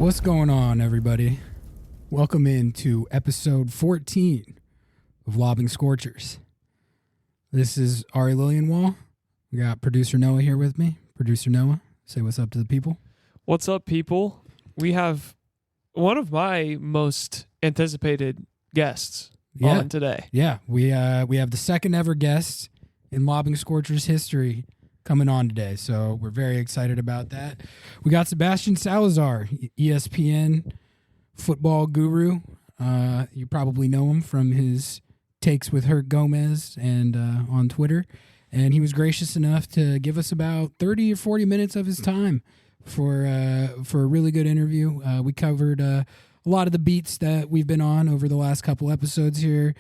What's going on, everybody? Welcome into episode 14 of Lobbing Scorchers. This is Ari Lillianwall. We got producer Noah here with me. Producer Noah, say what's up to the people. What's up, people? We have one of my most anticipated guests on today. Yeah, we have the second ever guest in Lobbing Scorchers history coming on today, so we're very excited about that. We got Sebastian Salazar, ESPN football guru. You probably know him from his takes with Herc Gomez and on Twitter, and he was gracious enough to give us about 30 or 40 minutes of his time for a really good interview. We covered a lot of the beats that we've been on over the last couple episodes here.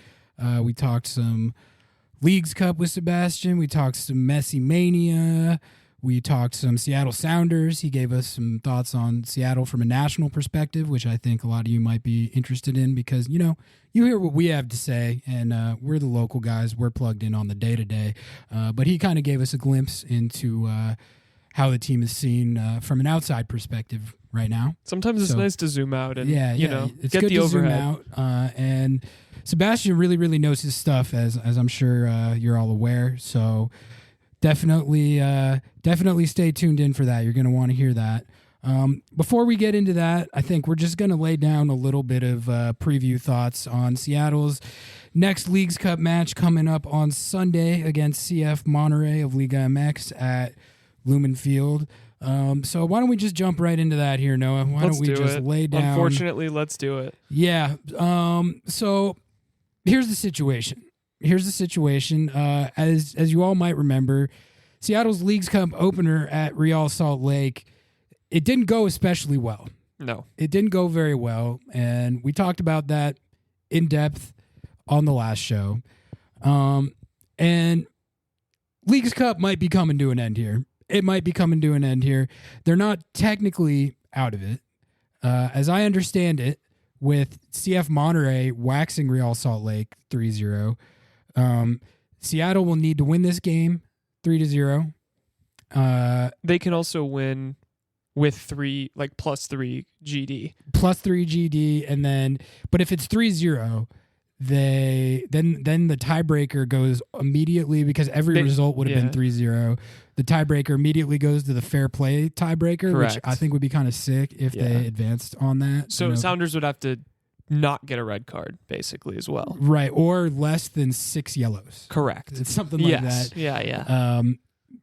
We talked some Leagues Cup with Sebastian. We talked some Messi mania. We talked some Seattle Sounders. He gave us some thoughts on Seattle from a national perspective, which I think a lot of you might be interested in because, you know, you hear what we have to say, and we're the local guys. We're plugged in on the day-to-day. But he kind of gave us a glimpse into how the team is seen from an outside perspective right now. Sometimes it's nice to zoom out and, it's get good the to overhead. zoom out. And Sebastian really knows his stuff, as I'm sure you're all aware. So definitely stay tuned in for that. You're going to want to hear that. Before we get into that, I think we're just going to lay down a little bit of preview thoughts on Seattle's next Leagues Cup match coming up on Sunday against CF Monterey of Liga MX at Lumen Field. So why don't we just jump right into that here, Noah? Why don't we just lay down? Unfortunately, let's do it. Yeah. So here's the situation. As you all might remember, Seattle's Leagues Cup opener at Real Salt Lake, it didn't go especially well. No. It didn't go very well, and we talked about that in depth on the last show. And Leagues Cup might be coming to an end here. It might be coming to an end here. They're not technically out of it. As I understand it, with CF Monterey waxing Real Salt Lake 3-0, Seattle will need to win this game 3-0. They can also win with plus 3 GD. Plus 3 GD, and then, but if it's 3-0, then the tiebreaker goes immediately because every result would have been 3-0. The tiebreaker immediately goes to the fair play tiebreaker, Correct. which I think would be kind of sick if they advanced on that. So Sounders would have to not get a red card, basically, as well. Right, or less than 6 yellows. Correct. It's something like that. Yeah.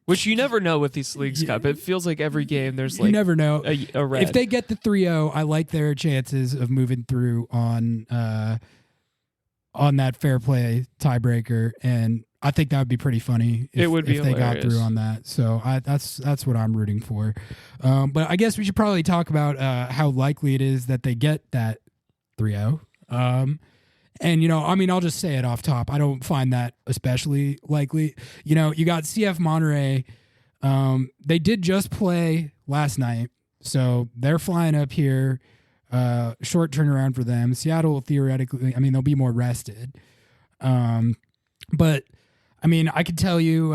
Which you never know with these Leagues Cup. It feels like every game there's you never know. A red. If they get the 3-0, I like their chances of moving through on that fair play tiebreaker, and I think that would be pretty funny if they got through on that. So that's what I'm rooting for. But I guess we should probably talk about how likely it is that they get that 3-0. And, I'll just say it off top. I don't find that especially likely. You got CF Monterey. They did just play last night, so they're flying up here. Short turnaround for them. Seattle, theoretically, they'll be more rested. But I could tell you,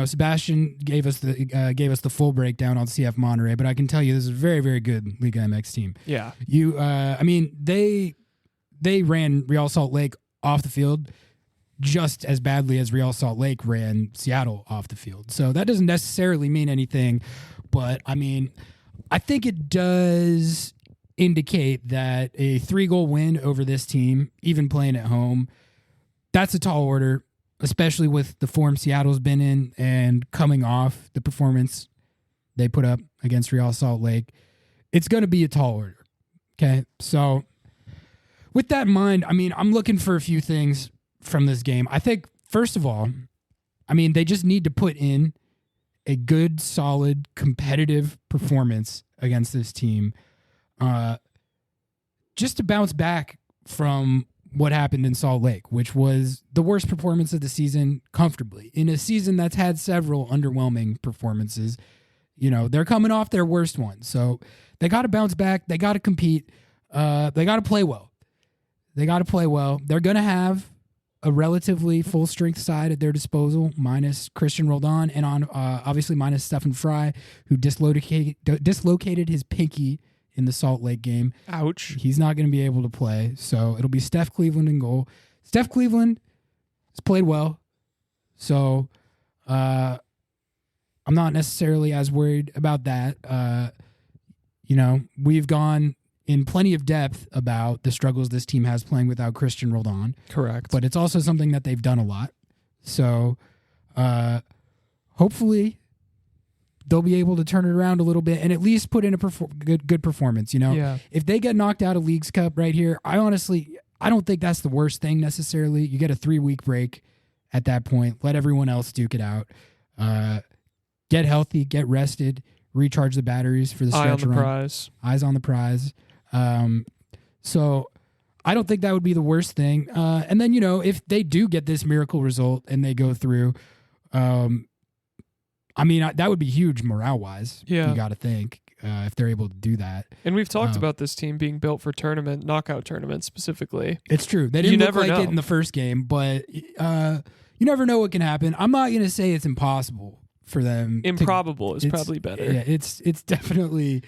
Sebastian gave us the full breakdown on CF Monterey, but I can tell you this is a very, very good Liga MX team. Yeah. They ran Real Salt Lake off the field just as badly as Real Salt Lake ran Seattle off the field. So that doesn't necessarily mean anything, but I think it does indicate that a 3-goal win over this team, even playing at home, that's a tall order, especially with the form Seattle's been in and coming off the performance they put up against Real Salt Lake. It's going to be a tall order. Okay. So with that in mind, I'm looking for a few things from this game. I think, first of all, they just need to put in a good, solid, competitive performance against this team. Just to bounce back from what happened in Salt Lake, which was the worst performance of the season comfortably. In a season that's had several underwhelming performances, they're coming off their worst one. So they got to bounce back. They got to compete. They got to play well. They're going to have a relatively full-strength side at their disposal, minus Christian Roldan and obviously minus Stefan Fry, who dislocated his pinky in the Salt Lake game. Ouch. He's not going to be able to play. So it'll be Steph Cleveland in goal. Steph Cleveland has played well. So I'm not necessarily as worried about that. We've gone in plenty of depth about the struggles this team has playing without Christian Roldan. Correct. But it's also something that they've done a lot. So hopefully they'll be able to turn it around a little bit and at least put in a good performance. Yeah. If they get knocked out of Leagues Cup right here, I don't think that's the worst thing necessarily. You get a 3-week break at that point. Let everyone else duke it out. Get healthy, get rested, recharge the batteries for the stretch run. Eyes on the prize. So I don't think that would be the worst thing. And then, if they do get this miracle result and they go through, that would be huge morale-wise. Yeah. You got to think if they're able to do that. And we've talked about this team being built for knockout tournaments specifically. It's true. They didn't look like it in the first game, but you never know what can happen. I'm not going to say it's impossible for them. Improbable is probably better. Yeah, it's definitely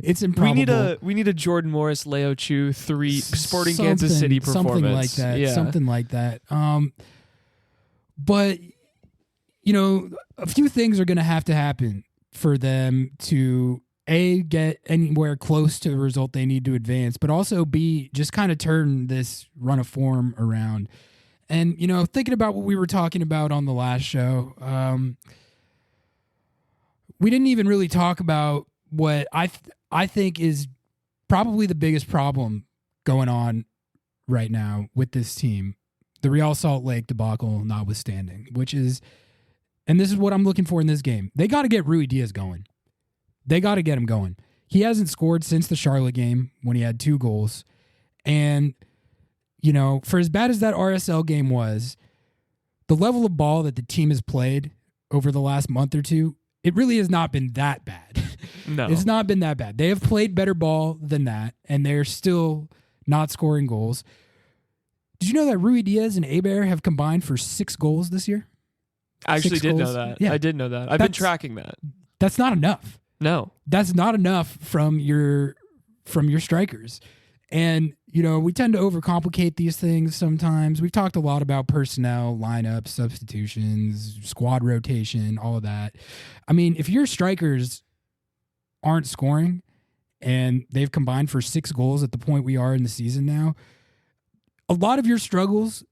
improbable. We need a Jordan Morris, Leo Chu, 3 Sporting Kansas City performance. Something like that. Yeah. Something like that. But a few things are going to have to happen for them to get anywhere close to the result they need to advance, but also B, just kind of turn this run of form around. And, thinking about what we were talking about on the last show, we didn't even really talk about what I think is probably the biggest problem going on right now with this team, the Real Salt Lake debacle notwithstanding, which is, and this is what I'm looking for in this game, they got to get Rui Diaz going. They got to get him going. He hasn't scored since the Charlotte game when he had 2 goals. And, for as bad as that RSL game was, the level of ball that the team has played over the last month or two, it really has not been that bad. No. It's not been that bad. They have played better ball than that, and they're still not scoring goals. Did you know that Rui Diaz and Hebert have combined for 6 goals this year? I actually 6 did goals? know that. Yeah. I did know that. I've been tracking that. That's not enough. No. That's not enough from your strikers. And, we tend to overcomplicate these things sometimes. We've talked a lot about personnel, lineup, substitutions, squad rotation, all of that. I mean, if your strikers aren't scoring and they've combined for 6 goals at the point we are in the season now, a lot of your struggles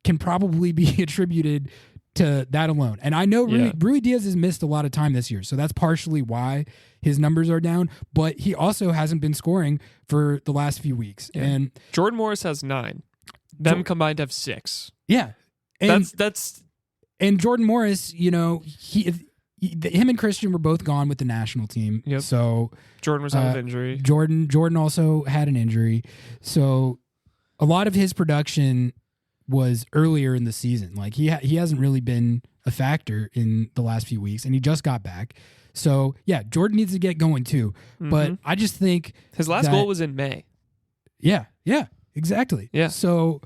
can probably be attributed to that alone. And I know Rui Diaz has missed a lot of time this year, so that's partially why his numbers are down, but he also hasn't been scoring for the last few weeks. Yeah. And Jordan Morris has 9. Them combined have 6. Yeah. And that's and Jordan Morris, him and Christian were both gone with the national team. Yep. So Jordan was out of injury. Jordan also had an injury. So a lot of his production was earlier in the season. Like he hasn't really been a factor in the last few weeks, and he just got back. So yeah, Jordan needs to get going too. Mm-hmm. But I just think his last goal was in May. Yeah, exactly. Yeah. So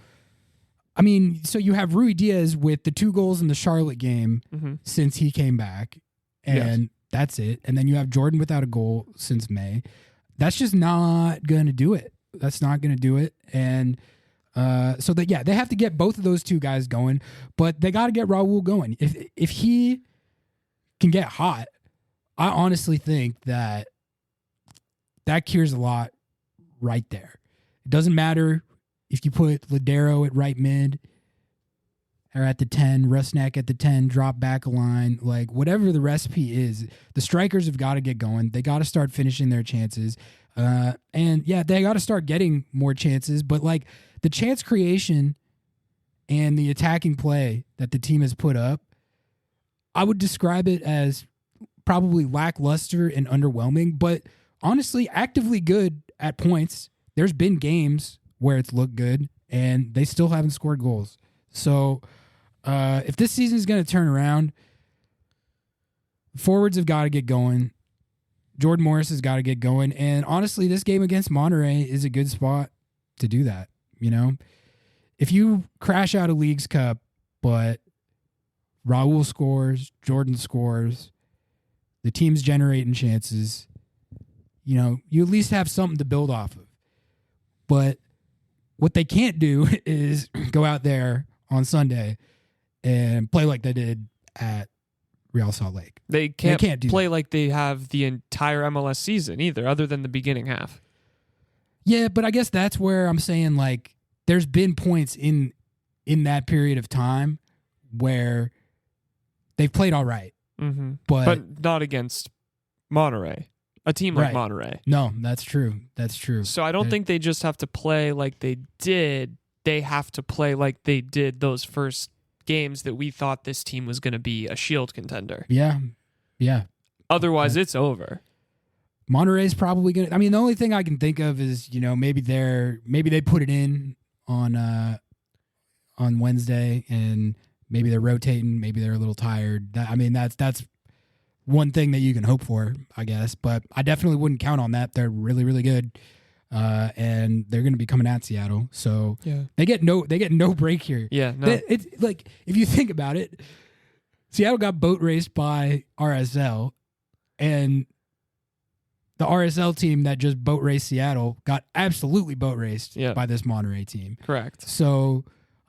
you have Rui Diaz with the 2 goals in the Charlotte game since he came back, and that's it. And then you have Jordan without a goal since May. That's just not going to do it. That's not going to do it. And they have to get both of those 2 guys going, but they got to get Raul going. If he can get hot, I honestly think that cures a lot right there. It doesn't matter if you put Ladero at right mid or at the 10, Rusnak at the 10, drop back a line, like whatever the recipe is, the strikers have got to get going. They got to start finishing their chances. They got to start getting more chances, but like the chance creation and the attacking play that the team has put up, I would describe it as probably lackluster and underwhelming, but honestly, actively good at points. There's been games where it's looked good, and they still haven't scored goals. So if this season is going to turn around, forwards have got to get going. Jordan Morris has got to get going. And honestly, this game against Monterey is a good spot to do that. If you crash out of Leagues Cup, but Raul scores, Jordan scores, the team's generating chances, you at least have something to build off of. But what they can't do is go out there on Sunday and play like they did at Real Salt Lake. They can't play like they have the entire MLS season either, other than the beginning half. Yeah, but I guess that's where I'm saying, like, there's been points in that period of time where they've played all right. Mm-hmm. But not against Monterey, a team like Monterey. No, that's true. That's true. So I don't think they just have to play like they did. They have to play like they did those first games that we thought this team was going to be a Shield contender. Yeah. Otherwise, it's over. Monterey's probably going to... I mean, the only thing I can think of is, maybe they put it in on Wednesday, and maybe they're rotating, maybe they're a little tired. That's one thing that you can hope for, I guess. But I definitely wouldn't count on that. They're really, really good. And they're going to be coming at Seattle, so they get no break here. Yeah, no. It's like, if you think about it, Seattle got boat raced by RSL, and the RSL team that just boat raced Seattle got absolutely boat raced by this Monterey team. Correct. So,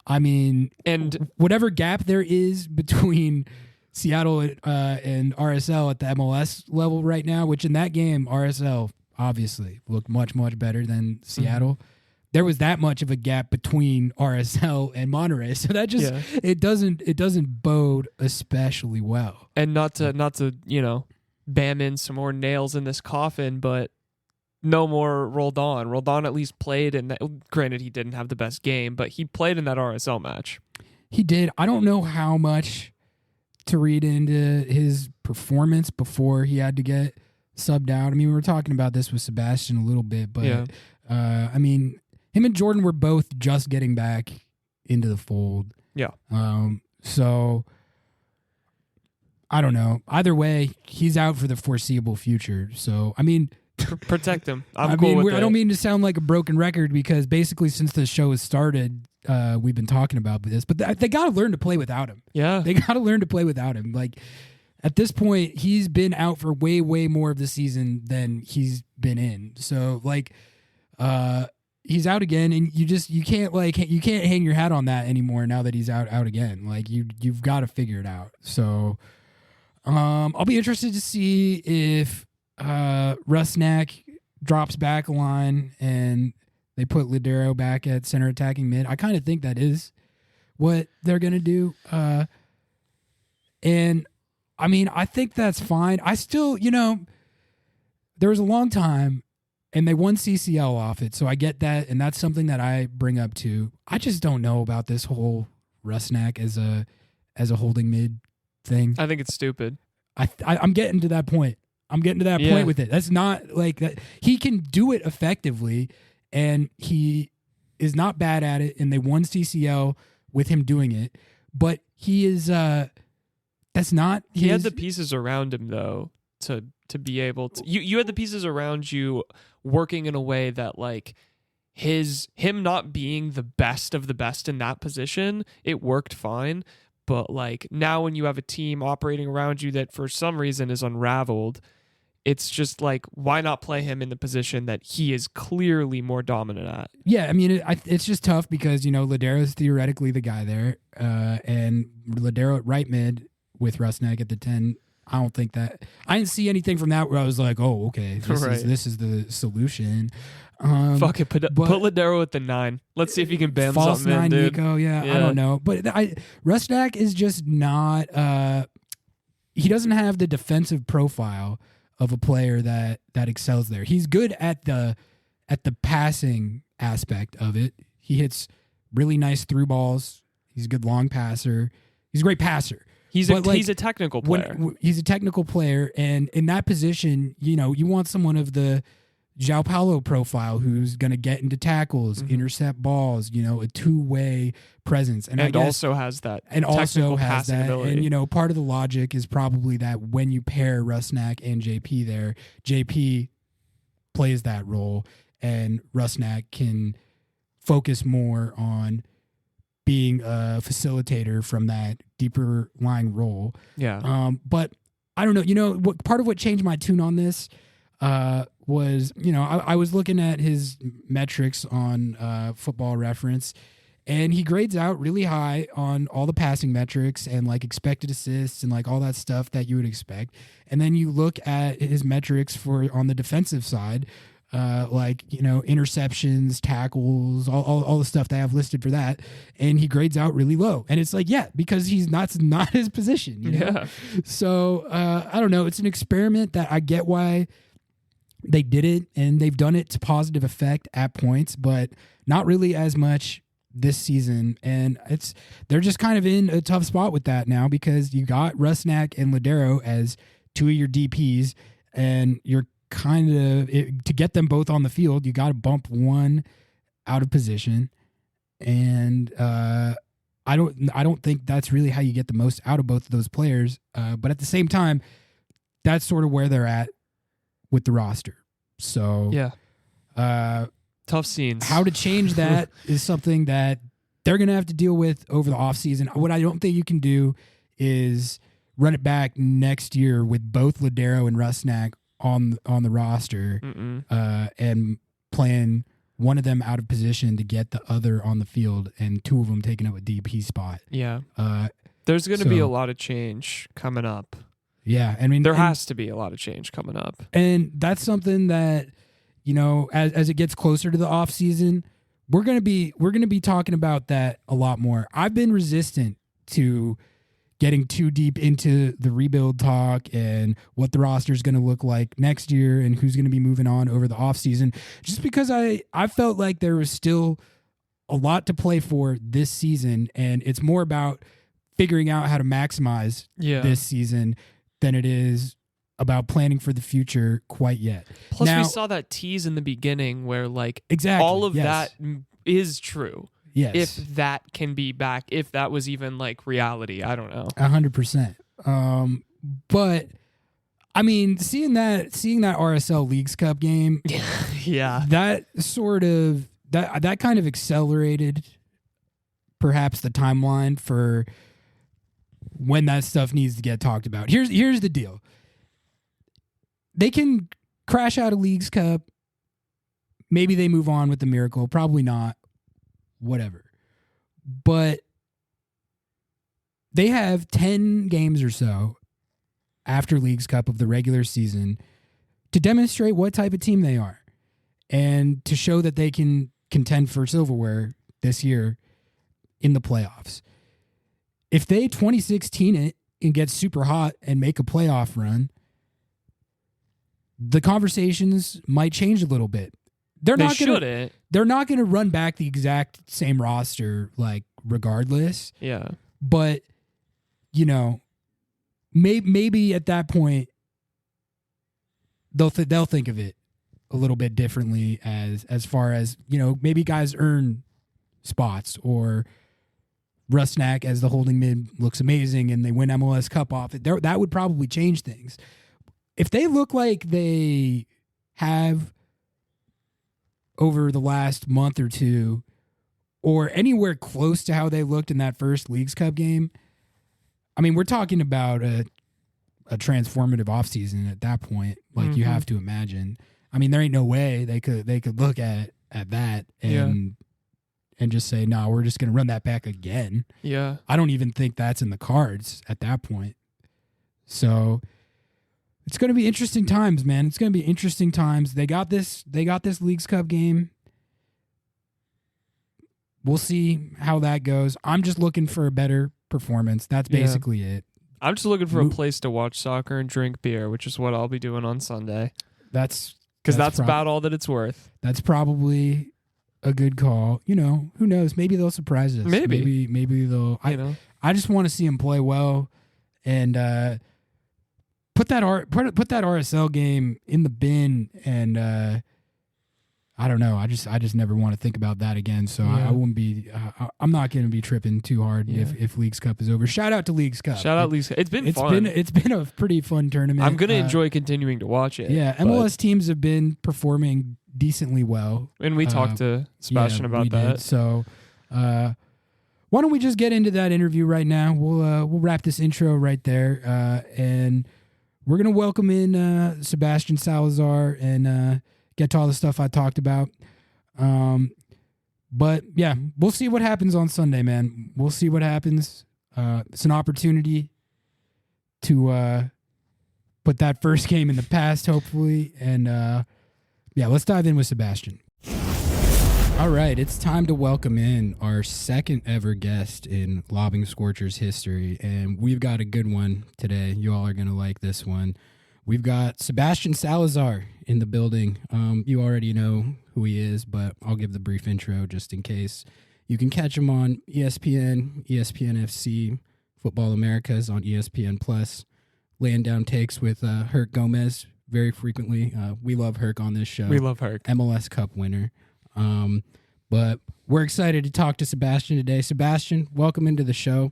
I mean, and whatever gap there is between Seattle and RSL at the MLS level right now, which in that game RSL obviously looked much, much better than Seattle. Mm-hmm. There was that much of a gap between RSL and Monterey, so that just it doesn't bode especially well. And not to bam in some more nails in this coffin, but no more Roldan. Roldan at least played in that. Granted, he didn't have the best game, but he played in that RSL match. He did. I don't know how much to read into his performance before he had to get subbed out. I mean, we were talking about this with Sebastian a little bit, but I mean, him and Jordan were both just getting back into the fold. Yeah. So I don't know. Either way, he's out for the foreseeable future. So, I mean, protect him. I'm cool with it. I don't mean to sound like a broken record, because basically since the show has started, we've been talking about this, but they got to learn to play without him. Yeah. They got to learn to play without him. Like, at this point, he's been out for way, way more of the season than he's been in. So, like, he's out again, and you can't hang your hat on that anymore now that he's out again. Like, you've got to figure it out. So, I'll be interested to see if Rusnak drops back a line and they put Ladero back at center attacking mid. I kind of think that is what they're going to do. And I mean, I think that's fine. I still, there was a long time and they won CCL off it. So I get that. And that's something that I bring up too. I just don't know about this whole Rusnak as a holding mid thing. I think it's stupid. I'm getting to that point. Point with it. That's not like that. He can do it effectively, and he is not bad at it. And they won CCL with him doing it, but he is. That's not. He had the pieces around him though to be able to. You had the pieces around you working in a way that, like, him not being the best of the best in that position, it worked fine. But, like, now when you have a team operating around you that for some reason is unraveled, it's just like, why not play him in the position that he is clearly more dominant at? Yeah, I mean, it's just tough because, Ladero is theoretically the guy there, and Ladero at right mid with Rusnak at the 10. I don't think that... I didn't see anything from that where I was like, oh, okay, this is the solution. Fuck it, put Ladero at the 9. Let's see if he can bam false something 9 in, dude. Nico, yeah, I don't know. But Rusnak is just not... he doesn't have the defensive profile of a player that excels there. He's good at the passing aspect of it. He hits really nice through balls. He's a good long passer. He's a great passer. He's a technical player. He's a technical player, and in that position, you want someone of the João Paulo profile who's going to get into tackles, intercept balls, a two-way presence, and I guess, also has that ability. And part of the logic is probably that when you pair Rusnak and JP there, JP plays that role, and Rusnak can focus more on being a facilitator from that deeper lying role. Yeah. But I don't know. Part of what changed my tune on this was, I was looking at his metrics on Football Reference, and he grades out really high on all the passing metrics and like expected assists and like all that stuff that you would expect. And then you look at his metrics for on the defensive side, interceptions, tackles, all the stuff they have listed for that, and he grades out really low. And it's like, yeah, because he's not his position. Yeah. So I don't know. It's an experiment that I get why they did it, and they've done it to positive effect at points, but not really as much this season. And they're just kind of in a tough spot with that now because you got Rusnak and Ladero as two of your DPs, and you're kind of to get them both on the field, you got to bump one out of position, and I don't think that's really how you get the most out of both of those players. But at the same time, that's sort of where they're at with the roster. So yeah, tough scenes. How to change that is something that they're going to have to deal with over the offseason. What I don't think you can do is run it back next year with both Ladero and Rusnak on the roster, and playing one of them out of position to get the other on the field, and two of them taking up a DP spot. Yeah. There's going to be a lot of change coming up. Yeah. I mean, there has to be a lot of change coming up. And that's something that, as it gets closer to the off season, we're going to be talking about that a lot more. I've been resistant to getting too deep into the rebuild talk and what the roster is going to look like next year and who's going to be moving on over the offseason, just because I felt like there was still a lot to play for this season, and it's more about figuring out how to maximize this season than it is about planning for the future quite yet. Plus, we saw that tease in the beginning where exactly, all of that is true. Yes. If that can be back, if that was even reality, I don't know. 100%. But I mean, seeing that RSL Leagues Cup game, yeah, that sort of that kind of accelerated perhaps the timeline for when that stuff needs to get talked about. Here's the deal. They can crash out a Leagues Cup. Maybe they move on with the miracle. Probably not. Whatever. But they have 10 games or so after Leagues Cup of the regular season to demonstrate what type of team they are and to show that they can contend for silverware this year in the playoffs. If they 2016 it and get super hot and make a playoff run, the conversations might change a little bit. They're not going to run back the exact same roster, regardless. Yeah. But, maybe at that point, they'll think of it a little bit differently as far as, maybe guys earn spots, or Rusnak as the holding mid looks amazing and they win MLS Cup off it. That would probably change things. If they look like they have over the last month or two, or anywhere close to how they looked in that first Leagues Cup game, I mean, we're talking about a transformative offseason at that point. You have to imagine. I mean, there ain't no way they could look at that and just say, no, we're just going to run that back again. Yeah. I don't even think that's in the cards at that point. So it's going to be interesting times, man. It's going to be interesting times. They got this Leagues Cup game. We'll see how that goes. I'm just looking for a better performance. That's basically it. I'm just looking for a place to watch soccer and drink beer, which is what I'll be doing on Sunday. That's about all that it's worth. That's probably a good call. Who knows? Maybe they'll surprise us. Maybe they'll. I just want to see them play well, and put that RSL game in the bin, and I don't know. I just never want to think about that again. So I won't be. I'm not going to be tripping too hard if Leagues Cup is over. Shout out to Leagues Cup. Leagues Cup. It's been fun. It's been a pretty fun tournament. I'm going to enjoy continuing to watch it. Yeah, MLS teams have been performing decently well, and we talked to Sebastian about that. So, why don't we just get into that interview right now? We'll wrap this intro right there, and we're gonna welcome in Sebastian Salazar and get to all the stuff I talked about. But yeah, we'll see what happens on Sunday, man. We'll see what happens. It's an opportunity to put that first game in the past, hopefully. And yeah, let's dive in with Sebastian. All right, it's time to welcome in our second ever guest in Lobbing Scorchers history, and we've got a good one today. You all are going to like this one. We've got Sebastian Salazar in the building. You already know who he is, but I'll give the brief intro just in case. You can catch him on ESPN, ESPN FC, Futbol Americas on ESPN Plus, laying down takes with Herc Gomez very frequently. We love Herc on this show. We love Herc. MLS Cup winner. But we're excited to talk to Sebastian today. Sebastian, welcome into the show.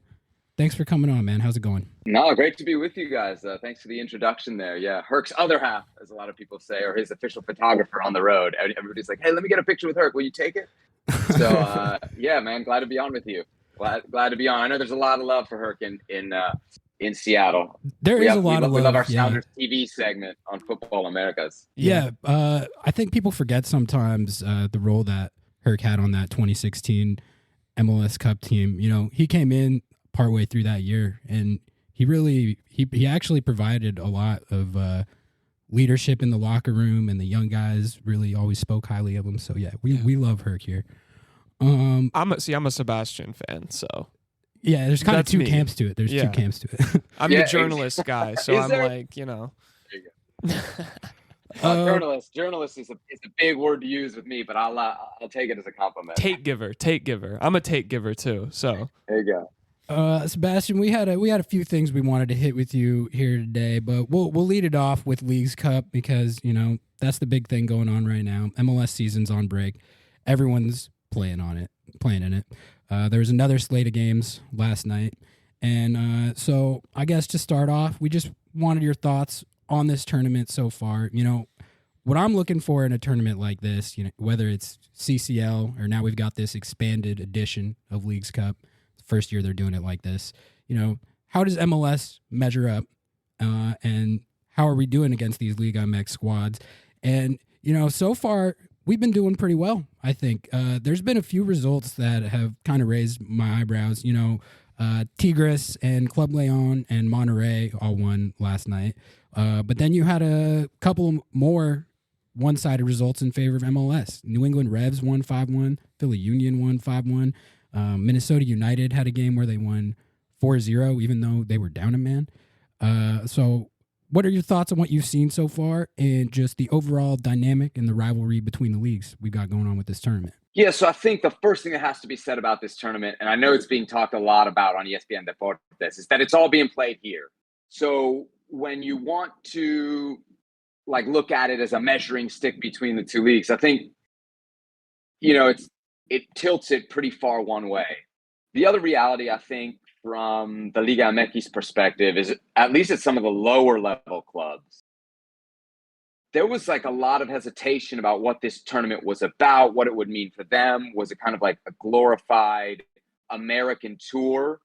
Thanks for coming on, man. How's it going? No, great to be with you guys. Thanks for the introduction there. Yeah, Herc's other half, as a lot of people say, or his official photographer on the road. Everybody's like, hey, let me get a picture with Herc. Will you take it? So, yeah, man, glad to be on with you. Glad to be on. I know there's a lot of love for Herc in Seattle. There is a lot of love. We love our Sounders TV segment on Futbol Americas. Yeah, I think people forget sometimes the role that Herc had on that 2016 MLS Cup team. You know, he came in partway through that year, and he actually provided a lot of leadership in the locker room, and the young guys really always spoke highly of him. So yeah, we love Herc here. I'm a Sebastian fan, so yeah, there's kind of two me. camps to it. There's two camps to it. I'm a journalist guy, so I'm there? like, you know. Journalist is a big word to use with me, but I'll take it as a compliment. Take giver. I'm a take giver too. So there you go. Sebastian, we had a few things we wanted to hit with you here today, but we'll lead it off with Leagues Cup because, you know, that's the big thing going on right now. MLS season's on break. Everyone's playing in it. There was another slate of games last night. And so I guess to start off, we just wanted your thoughts on this tournament so far. You know, what I'm looking for in a tournament like this, you know, whether it's CCL or now we've got this expanded edition of Leagues Cup, first year they're doing it like this, you know, how does MLS measure up and how are we doing against these Liga MX squads? And, you know, so far we've been doing pretty well, I think. There's been a few results that have kind of raised my eyebrows. You know, Tigres and Club Leon and Monterey all won last night. But then you had a couple more one-sided results in favor of MLS. New England Revs won 5-1. Philly Union won 5-1. Minnesota United had a game where they won 4-0, even though they were down a man. So what are your thoughts on what you've seen so far and just the overall dynamic and the rivalry between the leagues we've got going on with this tournament? Yeah, so I think the first thing that has to be said about this tournament, and I know it's being talked a lot about on ESPN Deportes, is that it's all being played here. So when you want to look at it as a measuring stick between the two leagues, I think, you know, it tilts it pretty far one way. The other reality, I think, from the Liga MX perspective is, at least at some of the lower level clubs, there was a lot of hesitation about what this tournament was about, what it would mean for them. Was it kind of like a glorified American tour?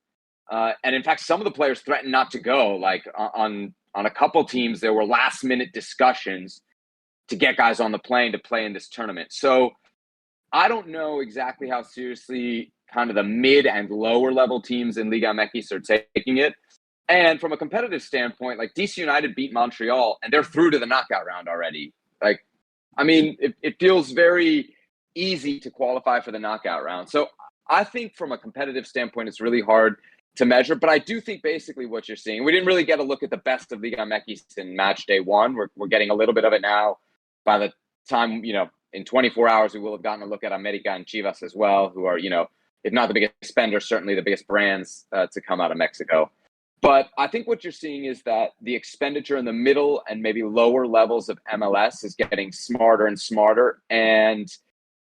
And in fact, some of the players threatened not to go. Like on a couple teams, there were last minute discussions to get guys on the plane to play in this tournament. So I don't know exactly how seriously kind of the mid and lower level teams in Liga MX are taking it. And from a competitive standpoint, DC United beat Montreal and they're through to the knockout round already. It feels very easy to qualify for the knockout round. So I think from a competitive standpoint, it's really hard to measure. But I do think basically what you're seeing, we didn't really get a look at the best of Liga MX in match day one. We're getting a little bit of it now. By the time, you know, in 24 hours, we will have gotten a look at America and Chivas as well, who are, you know, if not the biggest spenders, certainly the biggest brands to come out of Mexico. But I think what you're seeing is that the expenditure in the middle and maybe lower levels of MLS is getting smarter and smarter. And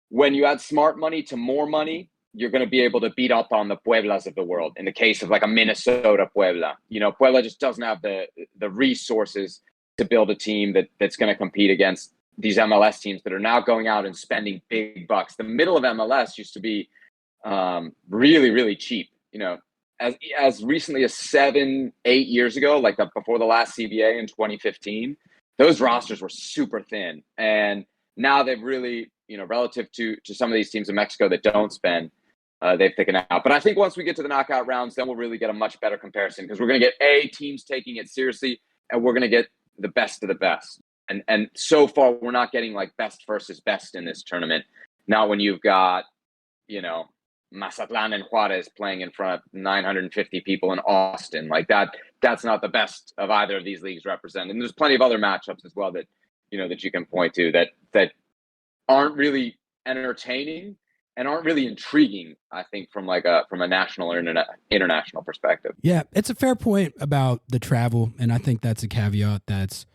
when you add smart money to more money, you're going to be able to beat up on the Pueblas of the world. In the case of a Minnesota Puebla, you know, Puebla just doesn't have the resources to build a team that's going to compete against these MLS teams that are now going out and spending big bucks. The middle of MLS used to be really, really cheap, you know, as recently as 7-8 years ago, like before the last CBA in 2015, those rosters were super thin. And now they've really, relative to some of these teams in Mexico that don't spend, they've taken out. But I think once we get to the knockout rounds, then we'll really get a much better comparison, because we're going to get teams taking it seriously, and we're going to get the best of the best. And so far, we're not getting like best versus best in this tournament. Now, when you've got, Mazatlan and Juarez playing in front of 950 people in Austin, like that's not the best of either of these leagues represented. And there's plenty of other matchups as well that, that you can point to that aren't really entertaining and aren't really intriguing, I think, from a national or international perspective. Yeah, it's a fair point about the travel, and I think that's a caveat that's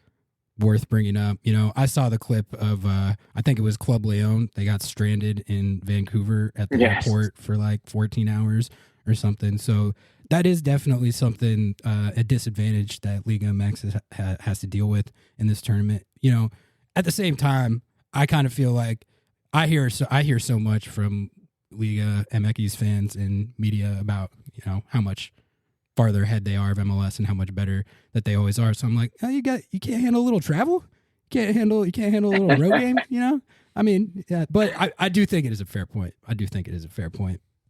worth bringing up. I saw the clip of I think it was Club Leon. They got stranded in Vancouver at the airport for like 14 hours or something. So that is definitely something, a disadvantage that Liga MX has to deal with in this tournament. At the same time, I kind of feel like I hear so much from Liga MX fans and media about how much farther ahead they are of MLS and how much better that they always are. So I'm like, oh, you can't handle a little travel? You can't handle a little road game, I mean, yeah, but I do think it is a fair point.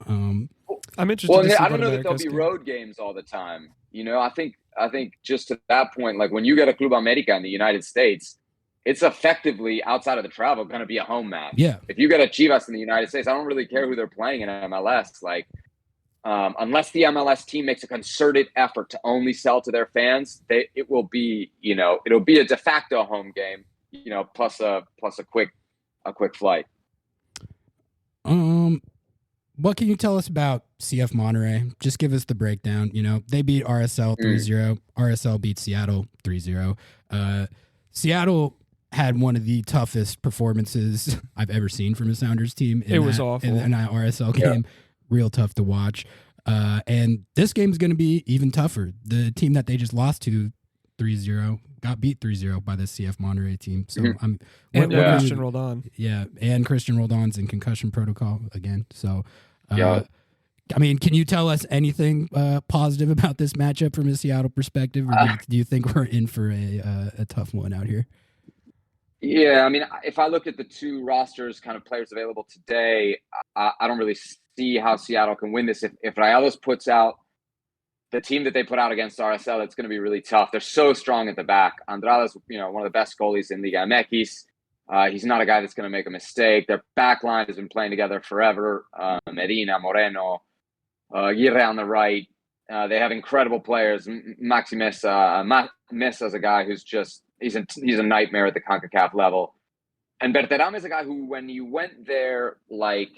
I'm interested. Well, I don't know that there'll be road games all the time. I think just to that point, like when you get a Club America in the United States, it's effectively, outside of the travel, going to be a home match. Yeah. If you get a Chivas in the United States, I don't really care who they're playing in MLS. Like, unless the MLS team makes a concerted effort to only sell to their fans, it will be, it'll be a de facto home game, plus a quick flight. What can you tell us about CF Monterey? Just give us the breakdown. They beat RSL 3-0. RSL beat Seattle 3-0. Seattle had one of the toughest performances I've ever seen from a Sounders team. It was awful. In that RSL game. Yeah. Real tough to watch. And this game is going to be even tougher. The team that they just lost to 3-0 got beat 3-0 by the CF Monterey team. So Christian Roldan. Yeah, and Christian Roldan's in concussion protocol again. So, I mean, can you tell us anything positive about this matchup from a Seattle perspective, or do you think we're in for a tough one out here? Yeah, I mean, if I look at the two rosters, kind of players available today, I don't really see how Seattle can win this. If Rayados puts out the team that they put out against RSL, it's going to be really tough. They're so strong at the back. Andrada's, one of the best goalies in Liga MX. He's not a guy that's going to make a mistake. Their back line has been playing together forever. Medina, Moreno, Aguirre on the right. They have incredible players. Maxi Mesa's a guy who's just he's a nightmare at the CONCACAF level. And Berterame is a guy who, when you went there, like,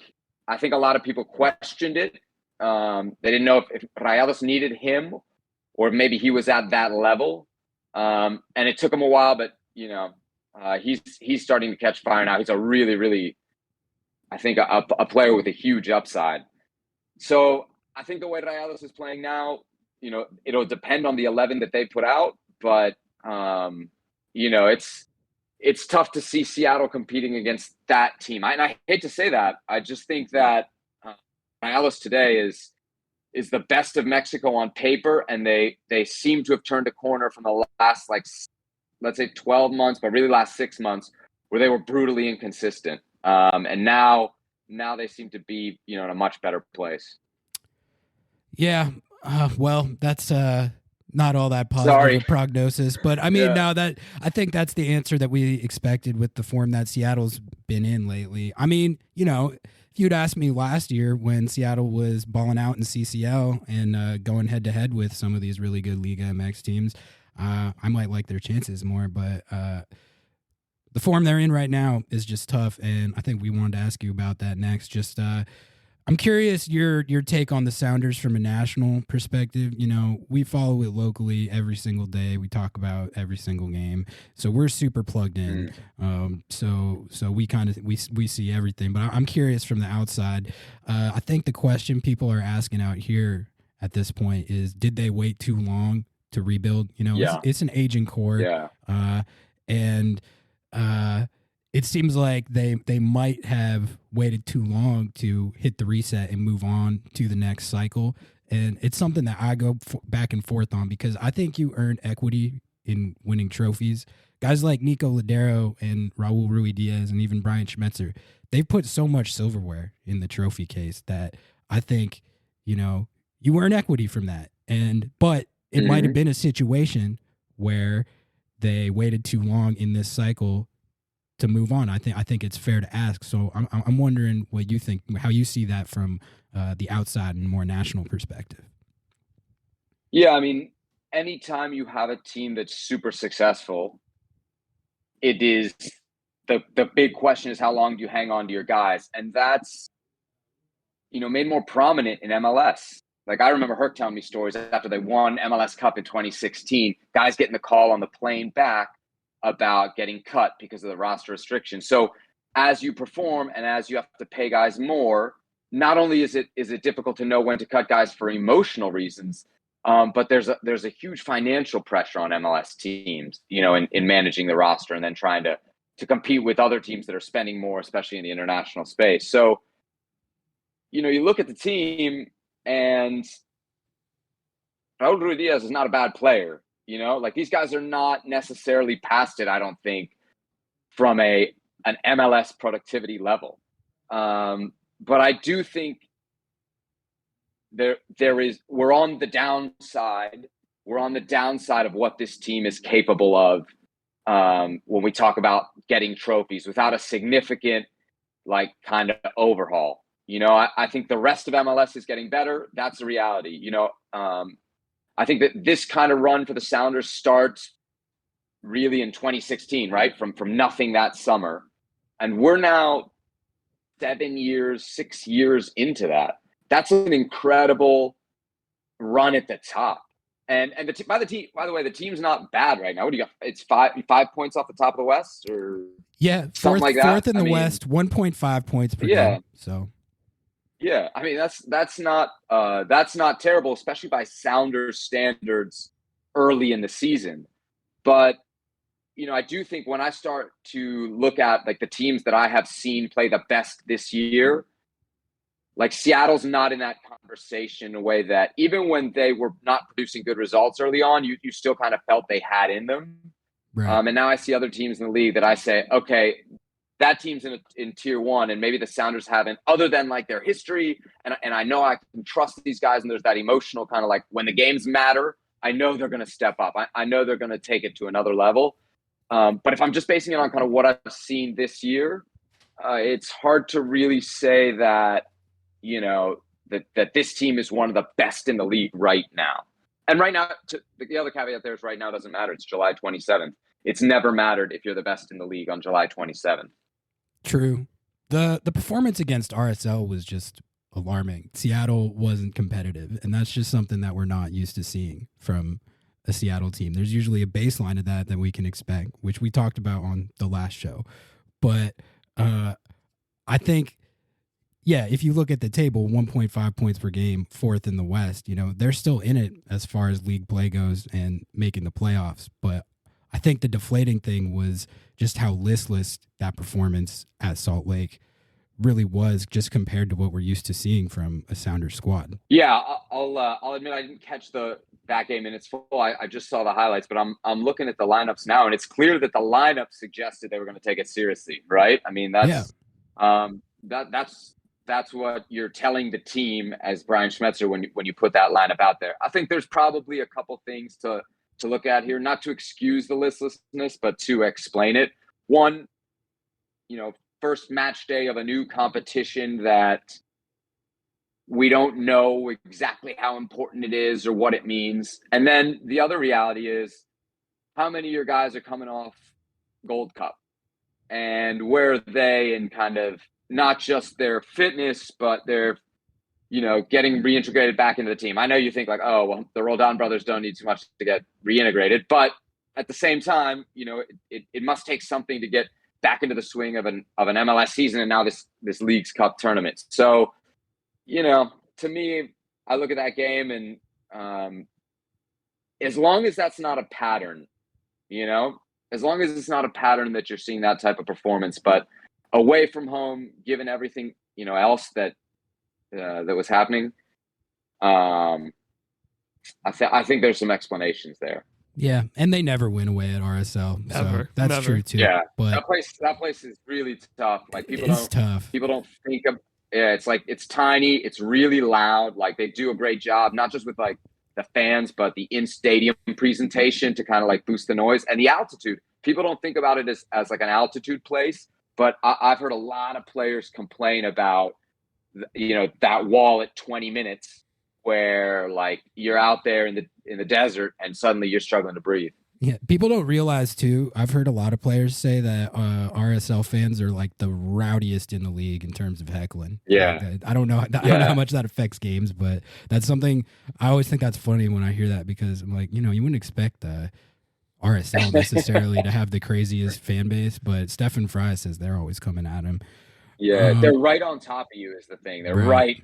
I think a lot of people questioned it. They didn't know if Rayados needed him, or maybe he was at that level. And it took him a while, but he's starting to catch fire now. He's a really, really, I think, a player with a huge upside. So I think the way Rayados is playing now, it'll depend on the 11 that they put out, but it's tough to see Seattle competing against that team. And I hate to say that. I just think that Rayados today is the best of Mexico on paper, and they seem to have turned a corner from the last, let's say 12 months, but really last 6 months, where they were brutally inconsistent. And now they seem to be, in a much better place. Yeah. Well, that's not all that positive prognosis, but I mean, now that I think that's the answer that we expected with the form that Seattle's been in lately. I mean, if you'd asked me last year when Seattle was balling out in CCL and going head to head with some of these really good Liga MX teams, I might like their chances more, but the form they're in right now is just tough. And I think we wanted to ask you about that next. Just, I'm curious your take on the Sounders from a national perspective. We follow it locally every single day. We talk about every single game, so we're super plugged in. So we we see everything. But I'm curious from the outside. I think the question people are asking out here at this point is, did they wait too long to rebuild? It's an aging core, and it seems like they might have waited too long to hit the reset and move on to the next cycle. And it's something that I go back and forth on because I think you earn equity in winning trophies. Guys like Nico Ladero and Raul Ruidiaz and even Brian Schmetzer, they've put so much silverware in the trophy case that I think, you earn equity from that. But it might have been a situation where they waited too long in this cycle to move on. I think it's fair to ask. So I'm wondering what you think, how you see that from the outside and more national perspective. Yeah, I mean, anytime you have a team that's super successful, it is the big question is how long do you hang on to your guys? And that's, made more prominent in MLS. Like, I remember Herc telling me stories after they won MLS Cup in 2016, guys getting the call on the plane back about getting cut because of the roster restrictions. So as you perform and as you have to pay guys more, not only is it difficult to know when to cut guys for emotional reasons, but there's a huge financial pressure on MLS teams, in managing the roster and then trying to compete with other teams that are spending more, especially in the international space. So, you look at the team and Raul Ruidiaz is not a bad player. Like, these guys are not necessarily past it, I don't think, from an MLS productivity level. But I do think we're on the downside. We're on the downside of what this team is capable of when we talk about getting trophies without a significant, kind of overhaul. I think the rest of MLS is getting better. That's the reality. I think that this kind of run for the Sounders starts really in 2016, right? From nothing that summer. And we're now 6 years into that. That's an incredible run at the top. And by the way, the team's not bad right now. What do you got? It's 5 points off the top of the West, or fourth, like that. Fourth in the West, 1.5 points per game. So yeah, I mean that's not terrible, especially by Sounders standards early in the season. But I do think when I start to look at the teams that I have seen play the best this year, Seattle's not in that conversation in a way that even when they were not producing good results early on, you still kind of felt they had in them. Right. And now I see other teams in the league that I say, okay, that team's in tier one, and maybe the Sounders haven't, other than their history. And I know I can trust these guys, and there's that emotional kind of when the games matter, I know they're going to step up. I know they're going to take it to another level. But if I'm just basing it on kind of what I've seen this year, it's hard to really say that, that this team is one of the best in the league right now. And right now, the other caveat there is right now doesn't matter. It's July 27th. It's never mattered if you're the best in the league on July 27th. True. The performance against RSL was just alarming. Seattle wasn't competitive, and that's just something that we're not used to seeing from a Seattle team. There's usually a baseline of that we can expect, which we talked about on the last show. But I think, if you look at the table, 1.5 points per game, fourth in the West, they're still in it as far as league play goes and making the playoffs. But I think the deflating thing was just how listless that performance at Salt Lake really was, just compared to what we're used to seeing from a Sounders squad. Yeah, I'll admit I didn't catch that game in its full. I just saw the highlights, but I'm looking at the lineups now, and it's clear that the lineup suggested they were going to take it seriously, right? I mean, that's what you're telling the team as Brian Schmetzer when you put that lineup out there. I think there's probably a couple things to look at here, not to excuse the listlessness, but to explain it. One, first match day of a new competition that we don't know exactly how important it is or what it means. And then the other reality is how many of your guys are coming off Gold Cup, and where are they in kind of not just their fitness, but their getting reintegrated back into the team. I know you think the Roldan brothers don't need too much to get reintegrated, but at the same time, it must take something to get back into the swing of an MLS season and now this League's Cup tournament. So, to me, I look at that game and as long as that's not a pattern, as long as it's not a pattern that you're seeing that type of performance, but away from home, given everything, else that was happening, I think there's some explanations there. Yeah, and they never win away at RSL, so Never, that's never. true too. Yeah, but that place is really tough. Like it's tough. people don't think of. Yeah, it's like it's tiny. It's really loud. Like they do a great job, not just with like the fans, but the in-stadium presentation to kind of like boost the noise and the altitude. People don't think about it as like an altitude place, but I've heard a lot of players complain about, that wall at 20 minutes where like you're out there in the desert and suddenly you're struggling to breathe. Yeah, people don't realize too. I've heard a lot of players say that RSL fans are like the rowdiest in the league in terms of heckling. Yeah, like, I don't know. I don't know how much that affects games, but that's something I always think that's funny when I hear that, because I'm like, you wouldn't expect RSL necessarily to have the craziest fan base, but Stefan Fry says they're always coming at him. Yeah, they're right on top of you is the thing. They're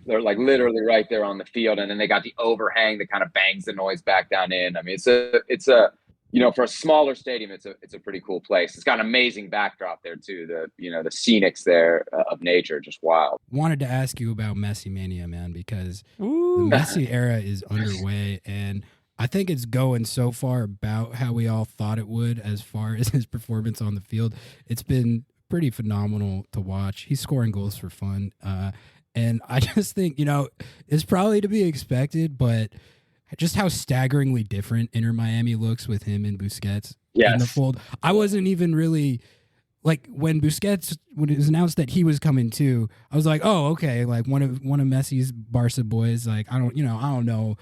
they're like literally right there on the field, and then they got the overhang that kind of bangs the noise back down in. I mean, it's a for a smaller stadium, it's a pretty cool place. It's got an amazing backdrop there too. The scenics there of nature, just wild. Wanted to ask you about Messi mania, man, because Ooh. the Messi era is underway, and I think it's going so far about how we all thought it would as far as his performance on the field. It's been pretty phenomenal to watch. He's scoring goals for fun. And I just think, it's probably to be expected, but just how staggeringly different Inter Miami looks with him and Busquets in the fold. I wasn't even really like when it was announced that he was coming too, I was like, oh, okay. Like one of Messi's Barca boys. Like, I don't know.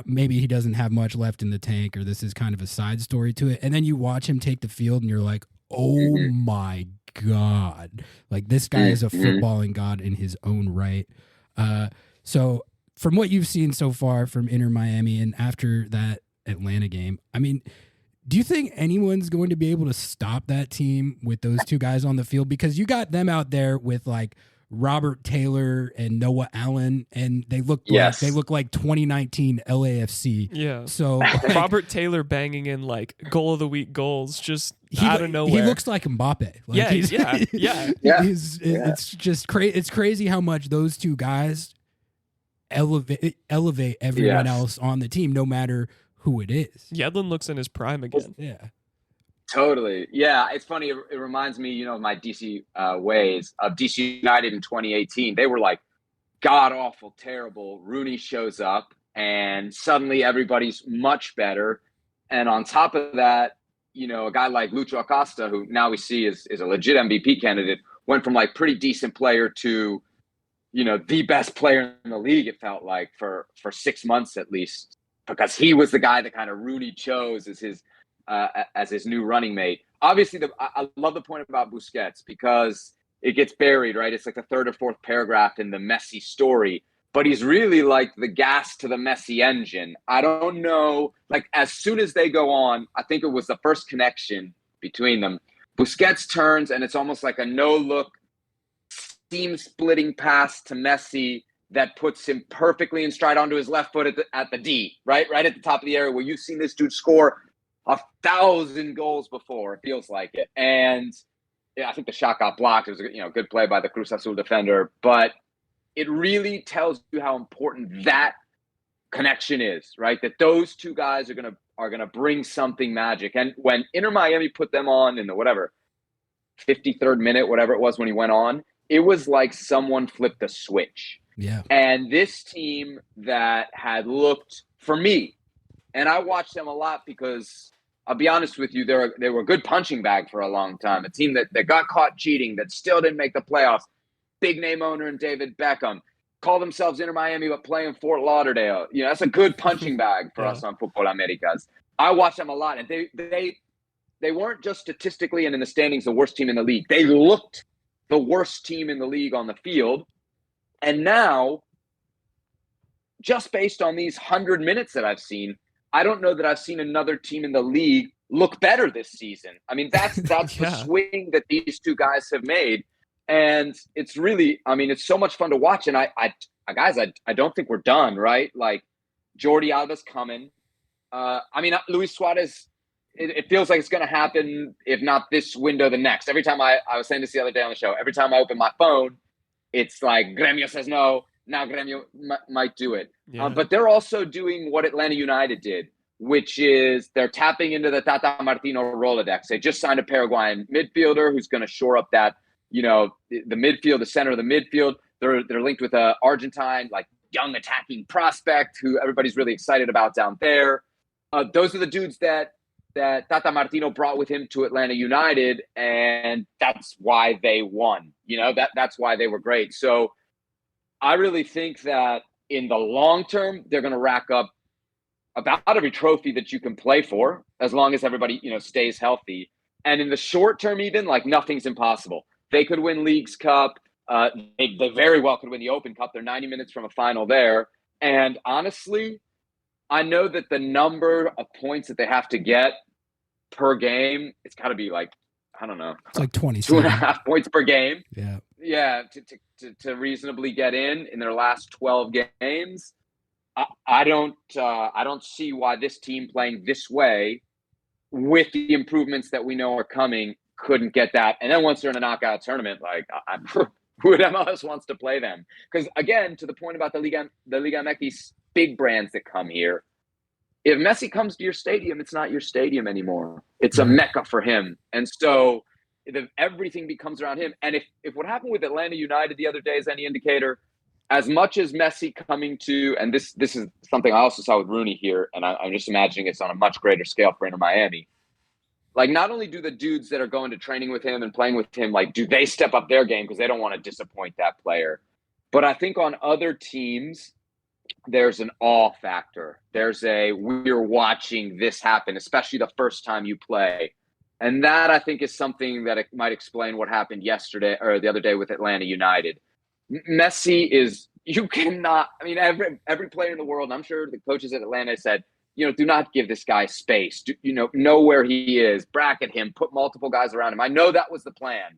Maybe he doesn't have much left in the tank, or this is kind of a side story to it. And then you watch him take the field and you're like, oh my God. Like this guy is a footballing god in his own right. So from what you've seen so far from Inter Miami and after that Atlanta game, I mean, do you think anyone's going to be able to stop that team with those two guys on the field? Because you got them out there with like Robert Taylor and Noah Allen, and they look like 2019 LAFC. Yeah. So Robert Taylor banging in like goal of the week goals just out of nowhere. He looks like Mbappe. Like It's just crazy. It's crazy how much those two guys elevate everyone else on the team, no matter who it is. Yedlin looks in his prime again. Yeah. Totally. Yeah, it's funny. It reminds me, of my DC ways of DC United in 2018. They were like god awful, terrible. Rooney shows up and suddenly everybody's much better. And on top of that, a guy like Lucho Acosta, who now we see is a legit MVP candidate, went from like pretty decent player to, the best player in the league, it felt like for 6 months at least, because he was the guy that kind of Rooney chose as his new running mate. Obviously, I love the point about Busquets because it gets buried, right? It's like the third or fourth paragraph in the Messi story, but he's really like the gas to the Messi engine. I don't know, like as soon as they go on, I think it was the first connection between them. Busquets turns and it's almost like a no-look, seam-splitting pass to Messi that puts him perfectly in stride onto his left foot at the D, right at the top of the area where you've seen this dude score 1,000 goals before. It feels like it. And I think the shot got blocked. It was a good play by the Cruz Azul defender, but it really tells you how important that connection is, right? That those two guys are gonna bring something magic. And when Inter Miami put them on in the 53rd minute, whatever it was when he went on, it was like someone flipped a switch. Yeah. And this team that had looked, for me, and I watched them a lot because I'll be honest with you, they were a good punching bag for a long time. A team that got caught cheating, that still didn't make the playoffs. Big name owner in David Beckham. Call themselves Inter Miami, but play in Fort Lauderdale. That's a good punching bag for us on Futbol Americas. I watched them a lot, and they weren't just statistically and in the standings the worst team in the league. They looked the worst team in the league on the field. And now, just based on these 100 minutes that I've seen, I don't know that I've seen another team in the league look better this season. I mean, that's the swing that these two guys have made. And it's really, it's so much fun to watch. And I don't think we're done, right? Like Jordi Alba's coming. Luis Suarez, it feels like it's going to happen, if not this window, the next. Every time I was saying this the other day on the show, every time I open my phone, it's like Gremio says no, now Gremio might do it. Yeah. But they're also doing what Atlanta United did, which is they're tapping into the Tata Martino Rolodex. They just signed a Paraguayan midfielder who's going to shore up that, the midfield, the center of the midfield. They're linked with a Argentine, like young attacking prospect who everybody's really excited about down there. Those are the dudes that Tata Martino brought with him to Atlanta United, and that's why they won. That's why they were great. So I really think that in the long term, they're going to rack up about every trophy that you can play for, as long as everybody, stays healthy. And in the short term, even, like, nothing's impossible. They could win Leagues Cup. They very well could win the Open Cup. They're 90 minutes from a final there. And honestly, I know that the number of points that they have to get per game, it's got to be like, I don't know. It's like 20. 2.5 points per game. Yeah. Yeah, to reasonably get in their last 12 games. I don't see why this team playing this way with the improvements that we know are coming couldn't get that. And then once they're in a knockout tournament, like, who at MLS wants to play them? Because again, to the point about the Liga MX, big brands that come here, if Messi comes to your stadium, it's not your stadium anymore. It's a mecca for him. And so everything becomes around him. And if what happened with Atlanta United the other day is any indicator, as much as Messi coming to, and this is something I also saw with Rooney here, and I'm just imagining it's on a much greater scale for Inter Miami. Like, not only do the dudes that are going to training with him and playing with him, like, do they step up their game because they don't want to disappoint that player, but I think on other teams, there's an awe factor. There's we're watching this happen, especially the first time you play. And that, I think, is something that it might explain what happened yesterday or the other day with Atlanta United. Messi is, you cannot, I mean, every player in the world, and I'm sure the coaches at Atlanta said, do not give this guy space. Know where he is, bracket him, put multiple guys around him. I know that was the plan.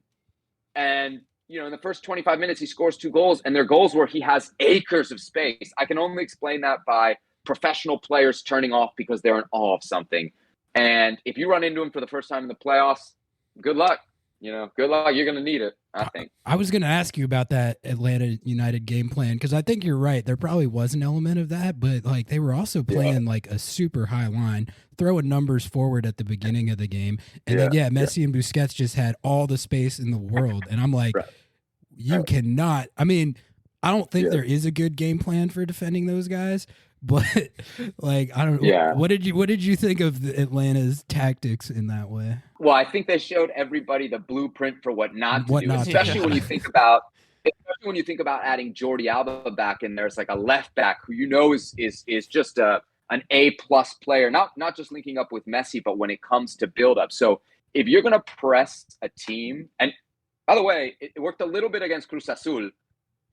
And, in the first 25 minutes, he scores 2 goals, and their goals were he has acres of space. I can only explain that by professional players turning off because they're in awe of something. And if you run into him for the first time in the playoffs, good luck. Good luck. You're going to need it, I think. I was going to ask you about that Atlanta United game plan, because I think you're right. There probably was an element of that, but like they were also playing like a super high line, throwing numbers forward at the beginning of the game. And then, Messi and Busquets just had all the space in the world. And I'm like, you cannot. I mean, I don't think there is a good game plan for defending those guys. But like, I don't know. Yeah. What did you think of Atlanta's tactics in that way? Well, I think they showed everybody the blueprint for what not to do, especially when you think about adding Jordi Alba back in there. It's like a left back who is just an A-plus player, not just linking up with Messi, but when it comes to build up. So if you're going to press a team, and by the way, it worked a little bit against Cruz Azul.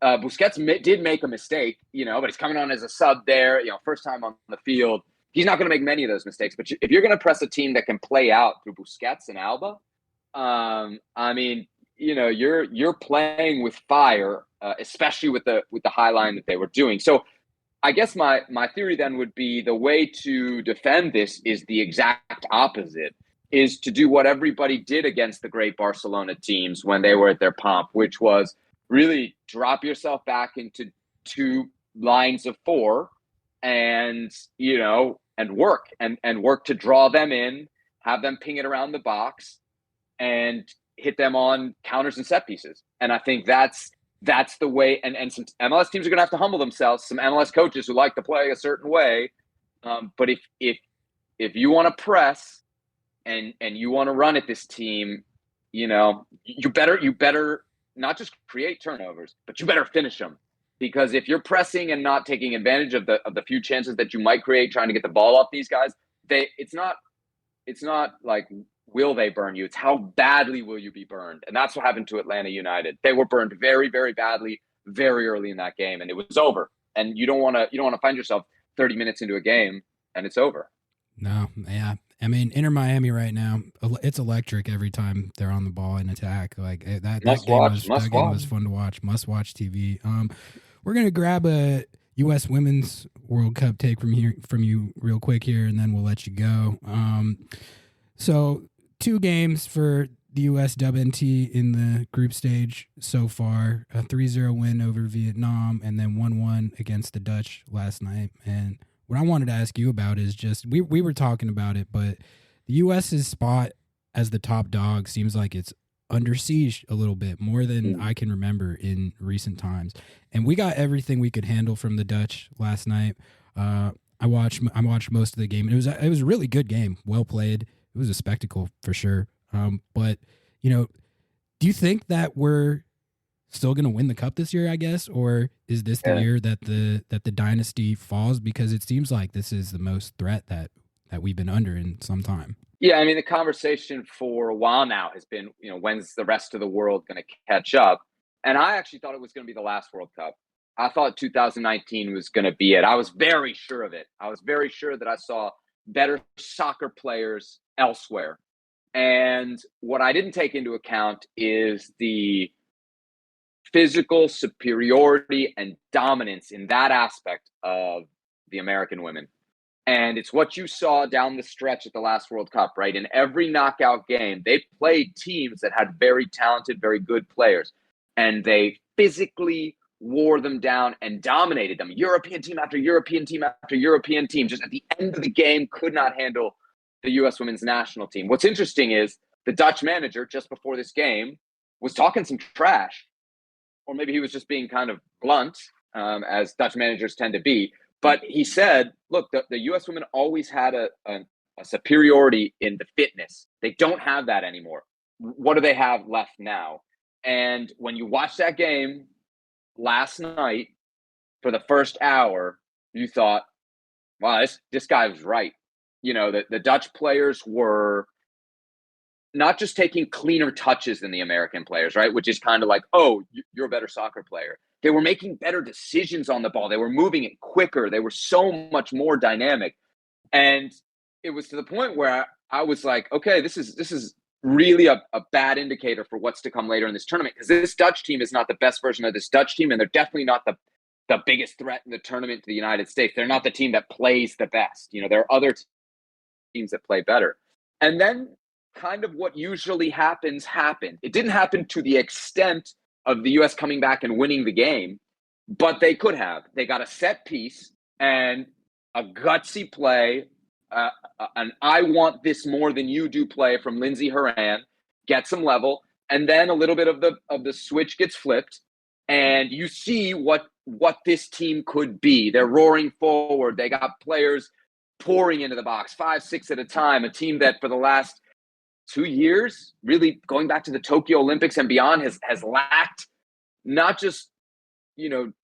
Busquets did make a mistake, but he's coming on as a sub there, first time on the field. He's not going to make many of those mistakes. But if you're going to press a team that can play out through Busquets and Alba, I mean, you're playing with fire, especially with the high line that they were doing. So I guess my theory then would be the way to defend this is the exact opposite, is to do what everybody did against the great Barcelona teams when they were at their pomp, which was really drop yourself back into 2 lines of 4 and work to draw them in, have them ping it around the box and hit them on counters and set pieces. And I think that's the way. And some MLS teams are going to have to humble themselves. Some MLS coaches who like to play a certain way. But if you want to press and you want to run at this team, you better not just create turnovers, but you better finish them. Because if you're pressing and not taking advantage of the few chances that you might create trying to get the ball off these guys, it's not like will they burn you? It's how badly will you be burned? And that's what happened to Atlanta United. They were burned very, very badly, very early in that game, and it was over. And you don't want to find yourself 30 minutes into a game and it's over. No, yeah. I mean, Inter Miami right now, it's electric every time they're on the ball in attack. Like that game was fun to watch. Must watch TV. We're gonna grab a U.S. Women's World Cup take from you real quick here, and then we'll let you go. So 2 games for the USWNT in the group stage so far. A 3-0 win over Vietnam, and then 1-1 against the Dutch last night. And what I wanted to ask you about is just we were talking about it, but the U.S.'s spot as the top dog seems like it's under siege a little bit more than I can remember in recent times. And we got everything we could handle from the Dutch last night. I watched most of the game. It was a really good game, well played. It was a spectacle for sure. But do you think that we're still going to win the cup this year, I guess, or is this the year that the dynasty falls? Because it seems like this is the most threat that we've been under in some time. Yeah, I mean, the conversation for a while now has been, when's the rest of the world going to catch up? And I actually thought it was going to be the last World Cup. I thought 2019 was going to be it. I was very sure of it. I was very sure that I saw better soccer players elsewhere. And what I didn't take into account is the physical superiority and dominance in that aspect of the American women. And it's what you saw down the stretch at the last World Cup, right? In every knockout game, they played teams that had very talented, very good players. And they physically wore them down and dominated them. European team after European team after European team, just at the end of the game, could not handle the U.S. women's national team. What's interesting is the Dutch manager, just before this game, was talking some trash. Or maybe he was just being kind of blunt, as Dutch managers tend to be. But he said, look, the U.S. women always had a superiority in the fitness. They don't have that anymore. What do they have left now? And when you watch that game last night for the first hour, you thought, wow, this guy was right. The Dutch players were not just taking cleaner touches than the American players, right? Which is kind of like, oh, you're a better soccer player. They were making better decisions on the ball. They were moving it quicker. They were so much more dynamic. And it was to the point where I was like, okay, this is really a bad indicator for what's to come later in this tournament, because this Dutch team is not the best version of this Dutch team, and they're definitely not the biggest threat in the tournament to the United States. They're not the team that plays the best. There are other teams that play better. And then kind of what usually happens happened. It didn't happen to the extent of the U.S. coming back and winning the game, but they could have. They got a set piece and a gutsy play, an I want this more than you do play from Lindsey Horan, gets them level, and then a little bit of the switch gets flipped, and you see what this team could be. They're roaring forward. They got players pouring into the box, 5, 6 at a time, a team that for the last 2 years, really going back to the Tokyo Olympics and beyond, has lacked not just,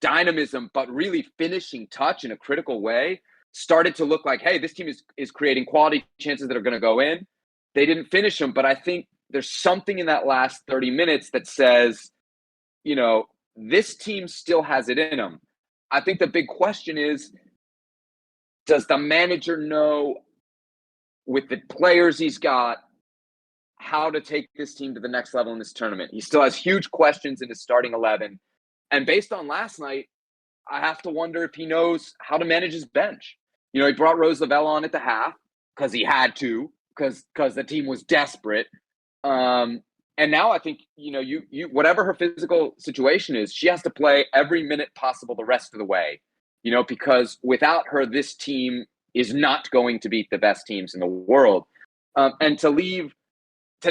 dynamism, but really finishing touch in a critical way. Started to look like, hey, this team is creating quality chances that are going to go in. They didn't finish them, but I think there's something in that last 30 minutes that says, this team still has it in them. I think the big question is, does the manager know, with the players he's got, how to take this team to the next level in this tournament? He still has huge questions in his starting 11. And based on last night, I have to wonder if he knows how to manage his bench. He brought Rose Lavelle on at the half because he had to, because the team was desperate. And now I think, you whatever her physical situation is, she has to play every minute possible the rest of the way, because without her, this team is not going to beat the best teams in the world. And to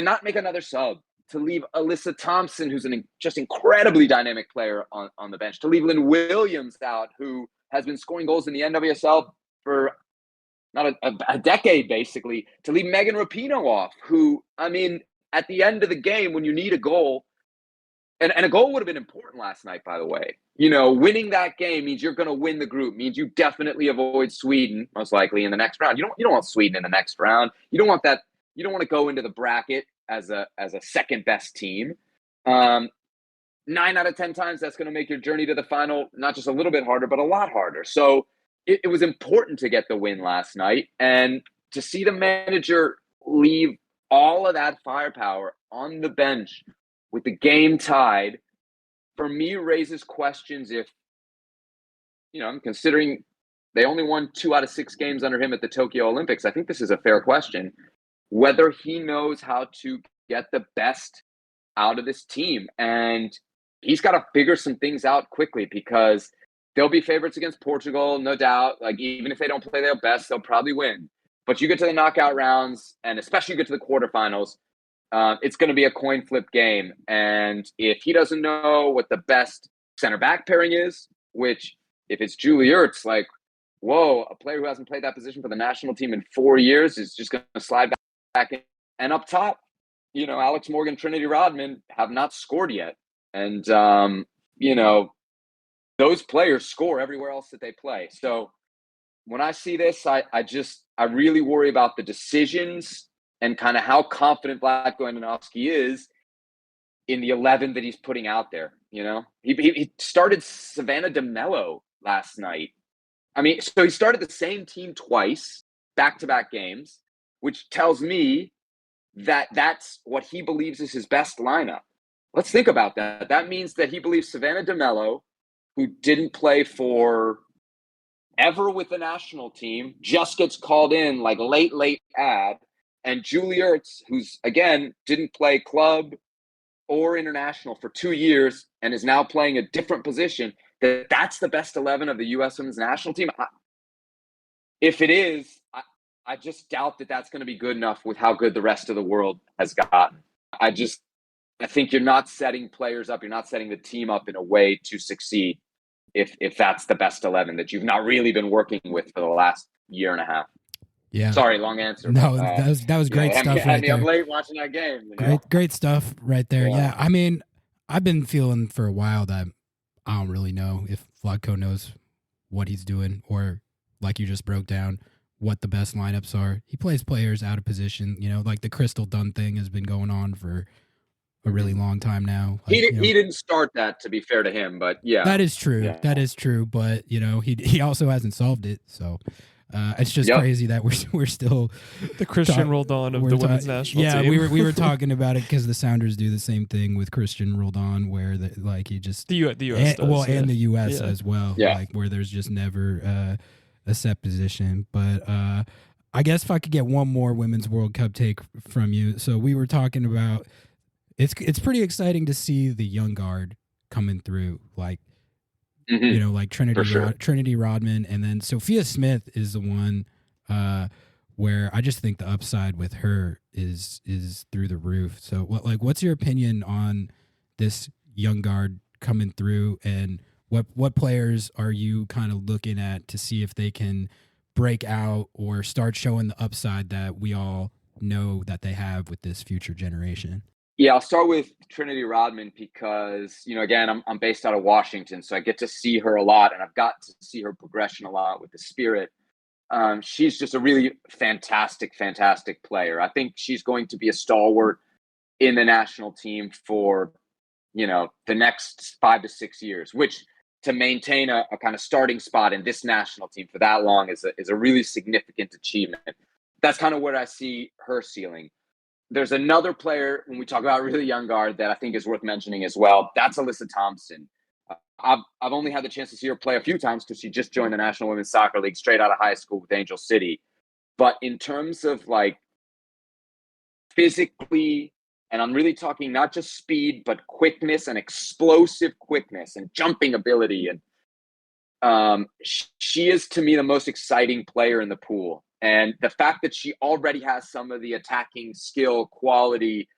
not make another sub, to leave Alyssa Thompson, who's just incredibly dynamic player on the bench, to leave Lynn Williams out, who has been scoring goals in the NWSL for not a decade, basically, to leave Megan Rapinoe off, who, at the end of the game, when you need a goal, and a goal would have been important last night, by the way. Winning that game means you're going to win the group, means you definitely avoid Sweden, most likely, in the next round. You don't want Sweden in the next round. You don't want that. You don't want to go into the bracket as a second best team. 9 out of 10 times, that's going to make your journey to the final not just a little bit harder, but a lot harder. So it was important to get the win last night, and to see the manager leave all of that firepower on the bench with the game tied, for me, raises questions if, considering they only won 2 out of 6 games under him at the Tokyo Olympics. I think this is a fair question, whether he knows how to get the best out of this team. And he's got to figure some things out quickly, because they'll be favorites against Portugal, no doubt. Like, even if they don't play their best, they'll probably win. But you get to the knockout rounds, and especially you get to the quarterfinals, it's going to be a coin flip game. And if he doesn't know what the best center back pairing is, which if it's Julie Ertz, like, whoa, a player who hasn't played that position for the national team in 4 years is just going to slide back in. And up top, Alex Morgan, Trinity Rodman have not scored yet. And, those players score everywhere else that they play. So when I see this, I really worry about the decisions and kind of how confident Vlatko Andonovski is in the 11 that he's putting out there. He started Savannah DeMello last night. I mean, so he started the same team twice, back-to-back games, which tells me that that's what he believes is his best lineup. Let's think about that. That means that he believes Savannah DeMello, who didn't play for ever with the national team, just gets called in like late ad, and Julie Ertz, who's, again, didn't play club or international for 2 years and is now playing a different position, that's the best 11 of the U.S. women's national team. If it is, I just doubt that that's going to be good enough with how good the rest of the world has gotten. I think you're not setting players up, you're not setting the team up in a way to succeed if that's the best 11 that you've not really been working with for the last year and a half. Yeah. Sorry, long answer. No, that was great stuff right there. I'm late watching that game. Great stuff right there. Yeah. I mean, I've been feeling for a while that I don't really know if Vlatko knows what he's doing, or, like you just broke down, what the best lineups are. He plays players out of position, like the Crystal Dunn thing has been going on for a really long time now. Like, he didn't start that, to be fair to him, but yeah. That is true. Yeah. That is true, but he also hasn't solved it, so it's just crazy that we're still the Christian Roldan of the women's national team. Yeah, we were talking about it because the Sounders do the same thing with Christian Roldan, where he just the U.S. does, and the U.S. as well, yeah. Where there's just never a set position. But I guess if I could get one more Women's World Cup take from you, so we were talking about. It's pretty exciting to see the young guard coming through, like like Trinity Rodman, and then Sophia Smith is the one where I just think the upside with her is through the roof. So what's your opinion on this young guard coming through, and what players are you kind of looking at to see if they can break out or start showing the upside that we all know that they have with this future generation? Yeah, I'll start with Trinity Rodman because, again, I'm based out of Washington, so I get to see her a lot, and I've got to see her progression a lot with the Spirit. She's just a really fantastic player. I think she's going to be a stalwart in the national team for, the next 5 to 6 years, which to maintain a kind of starting spot in this national team for that long is a really significant achievement. That's kind of where I see her ceiling. There's another player when we talk about really young guard that I think is worth mentioning as well. That's Alyssa Thompson. I've only had the chance to see her play a few times because she just joined the National Women's Soccer League straight out of high school with Angel City. But in terms of physically, and I'm really talking not just speed, but quickness and explosive quickness and jumping ability. And she is, to me, the most exciting player in the pool. And the fact that she already has some of the attacking skill, quality,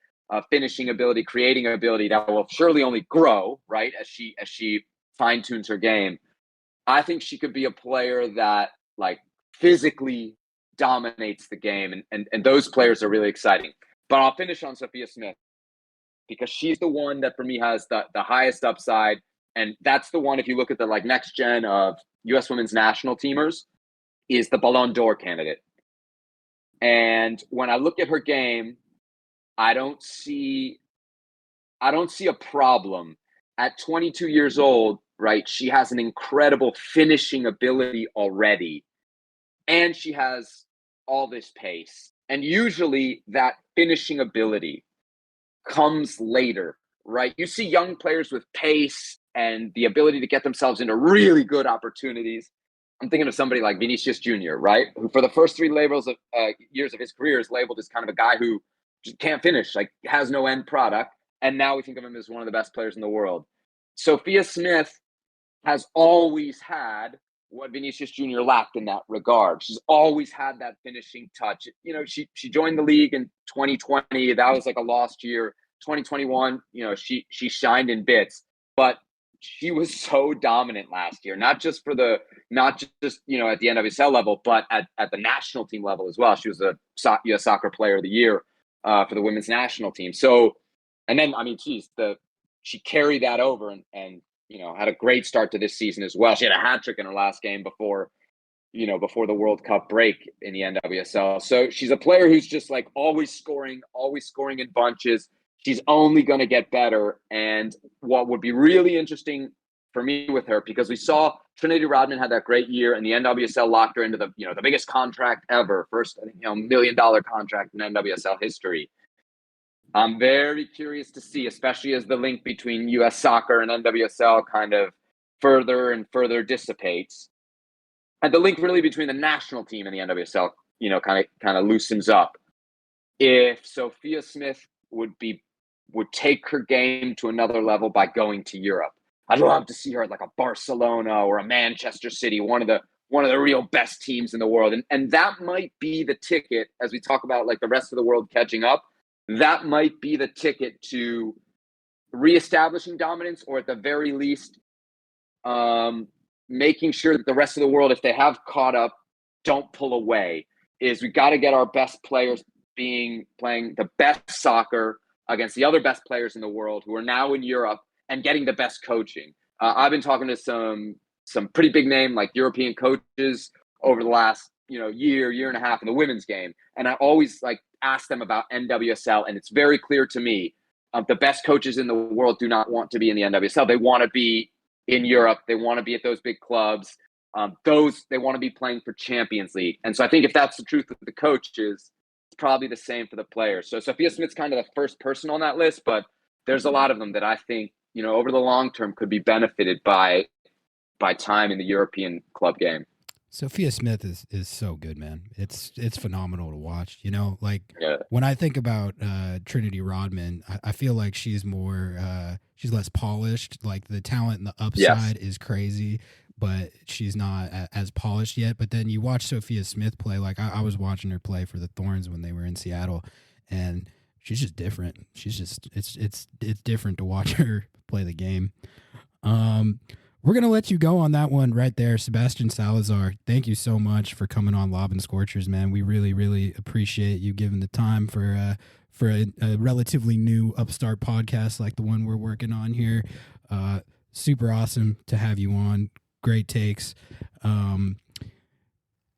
finishing ability, creating ability that will surely only grow, right, as she fine-tunes her game. I think she could be a player that physically dominates the game, and those players are really exciting. But I'll finish on Sophia Smith because she's the one that for me has the highest upside, and that's the one, if you look at the next gen of U.S. women's national teamers, is the Ballon d'Or candidate. And when I look at her game, I don't see a problem. At 22 years old, right, she has an incredible finishing ability already. And she has all this pace. And usually that finishing ability comes later, right? You see young players with pace and the ability to get themselves into really good opportunities. I'm thinking of somebody like Vinicius Jr., right? Who for the first 3 years of his career is labeled as kind of a guy who just can't finish, like has no end product. And now we think of him as one of the best players in the world. Sophia Smith has always had what Vinicius Jr. lacked in that regard. She's always had that finishing touch. You know, she joined the league in 2020. That was like a lost year. 2021, you know, she shined in bits, but she was so dominant last year, not just you know, at the NWSL level, but at the national team level as well. She was a U.S. Soccer Player of the Year for the women's national team. So, and then, I mean, she carried that over and you know, had a great start to this season as well. She had a hat trick in her last game before the World Cup break in the NWSL. So she's a player who's just like always scoring in bunches. She's only going to get better. And what would be really interesting for me with her, because we saw Trinity Rodman had that great year and the NWSL locked her into the biggest contract ever, first, $1 million contract in NWSL history. I'm very curious to see, especially as the link between U.S. soccer and NWSL kind of further and further dissipates, and the link really between the national team and the NWSL, you know, kind of loosens up. If Sophia Smith would take her game to another level by going to Europe, I'd love to see her at like a Barcelona or a Manchester City, one of the real best teams in the world, and that might be the ticket as we talk about like the rest of the world catching up. That might be the ticket to reestablishing dominance, or at the very least, making sure that the rest of the world, if they have caught up, don't pull away. Is we got to get our best players playing the best soccer against the other best players in the world who are now in Europe and getting the best coaching. I've been talking to some pretty big name like European coaches over the last year and a half in the women's game, and I always like ask them about NWSL, and it's very clear to me the best coaches in the world do not want to be in the NWSL. They want to be in Europe. They want to be at those big clubs. They want to be playing for Champions League. And so I think if that's the truth of the coaches, it's probably the same for the players. So Sophia Smith's kind of the first person on that list, but there's a lot of them that I think, over the long term could be benefited by time in the European club game. Sophia Smith is so good, man. It's phenomenal to watch. Yeah. When I think about Trinity Rodman, I feel like she's less polished. Like the talent and the upside is crazy, but she's not as polished yet. But then you watch Sophia Smith play. Like I was watching her play for the Thorns when they were in Seattle, and she's just different. She's just it's different to watch her play the game. We're going to let you go on that one right there. Sebastian Salazar, thank you so much for coming on Lob and Scorchers, man. We really, really appreciate you giving the time for a relatively new upstart podcast like the one we're working on here. Super awesome to have you on. Great takes.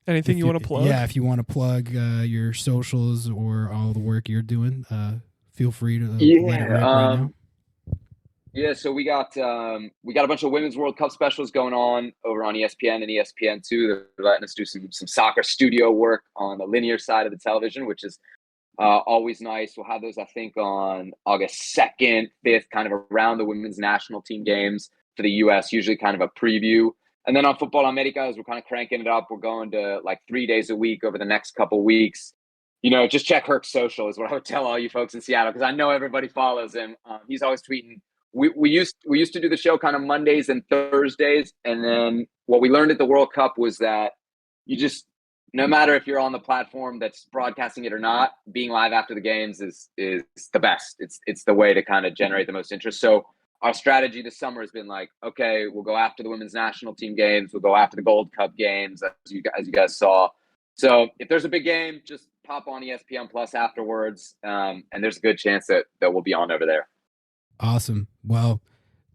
Anything you want to plug? Yeah, if you want to plug your socials or all the work you're doing, feel free to let it rip right now. Yeah, so we got a bunch of Women's World Cup specials going on over on ESPN and ESPN2. They're letting us do some soccer studio work on the linear side of the television, which is always nice. We'll have those, I think, on August 2nd, 5th, kind of around the women's national team games for the U.S., usually kind of a preview. And then on Futbol America, as we're kind of cranking it up, we're going to like 3 days a week over the next couple weeks. Just check Herc's social is what I would tell all you folks in Seattle, because I know everybody follows him. He's always tweeting. We used to do the show kind of Mondays and Thursdays, and then what we learned at the World Cup was that you just, no matter if you're on the platform that's broadcasting it or not, being live after the games is the best. It's the way to kind of generate the most interest. So our strategy this summer has been like, okay, we'll go after the women's national team games, we'll go after the Gold Cup games, as you guys saw. So if there's a big game, just pop on ESPN Plus afterwards, and there's a good chance that we'll be on over there. Awesome. Well,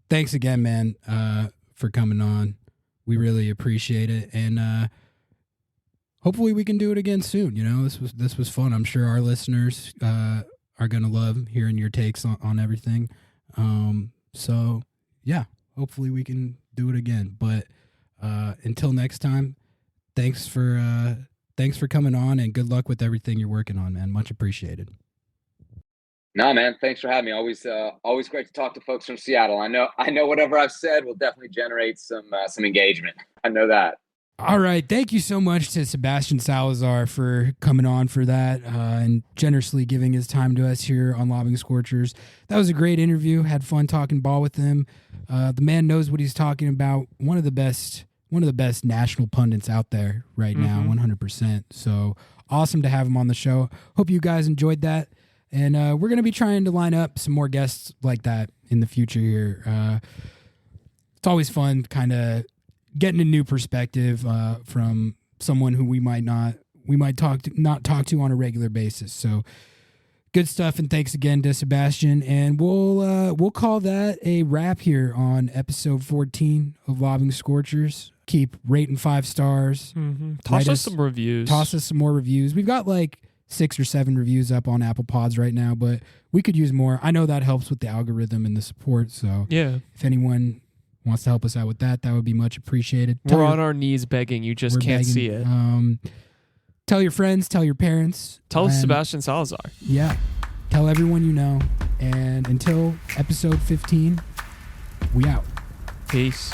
thanks again, man, for coming on. We really appreciate it, and hopefully we can do it again soon. This was fun. I'm sure our listeners are gonna love hearing your takes on everything. So yeah, hopefully we can do it again. But until next time, thanks for coming on, and good luck with everything you're working on, man. Much appreciated. No, man. Thanks for having me. Always great to talk to folks from Seattle. I know whatever I've said will definitely generate some engagement. I know that. All right. Thank you so much to Sebastian Salazar for coming on for that and generously giving his time to us here on Lobbing Scorchers. That was a great interview. Had fun talking ball with him. The man knows what he's talking about. One of the best national pundits out there right now, 100%. So awesome to have him on the show. Hope you guys enjoyed that. And we're going to be trying to line up some more guests like that in the future here. It's always fun kind of getting a new perspective from someone who we might not talk to on a regular basis. So good stuff, and thanks again to Sebastian. And we'll call that a wrap here on episode 14 of Lobbing Scorchers. Keep rating 5 stars. Toss us some reviews. Toss us some more reviews. We've got like 6 or 7 reviews up on Apple Pods right now, but we could use more. I know that helps with the algorithm and the support. So yeah, if anyone wants to help us out with that, that would be much appreciated. We're on our knees begging. You just can't see it. Tell your friends, tell your parents. Tell Sebastian Salazar. Yeah. Tell everyone you know. And until episode 15, we out. Peace.